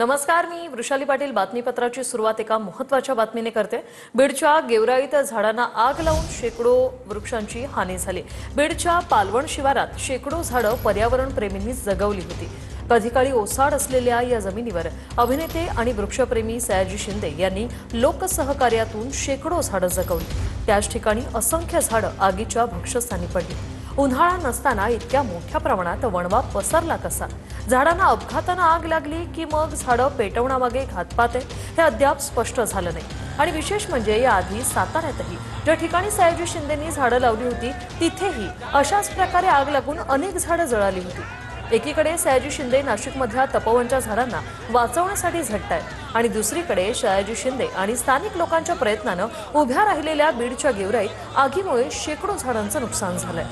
नमस्कार, मी वृषाली पाटील बातमीपत्राची सुरुवात एका महत्त्वाच्या बातमीने करते। बीडच्या गेवराईत झाडांना आग लावून शेकडो वृक्षांची हानी झाली। बीडच्या पालवण शिवारात शेकडो झाडं पर्यावरण प्रेमींनी जगवली होती। कधीकाळी ओसाड असलेल्या या जमिनीवर अभिनेते आणि वृक्षप्रेमी सयाजी शिंदे यांनी लोकसहकार्यातून शेकडो झाडं जगवली। त्याच ठिकाणी असंख्य झाडं आगीच्या भक्षस्थानी पडली। उन्हाळा नसताना इतक्या मोठ्या प्रमाणात वणवा पसरला कसा? झाडांना अपघाताने आग लागली की मग झाडं पेटवण्यामागे घातपात आहे हे अद्याप स्पष्ट झालं नाही। आणि विशेष म्हणजे याआधी साताऱ्यातही ज्या ठिकाणी सयाजी शिंदेंनी झाडं लावली होती तिथेही अशाच प्रकारे आग लागून अनेक झाडं जळाली होती। एकीकडे सयाजी शिंदे नाशिकमधल्या तपोवनच्या झाडांना वाचवण्यासाठी झटतायत आणि दुसरीकडे सयाजी शिंदे आणि स्थानिक लोकांच्या प्रयत्नानं उभ्या राहिलेल्या बीडच्या गेवराईत आगीमुळे शेकडो झाडांचं नुकसान झालंय।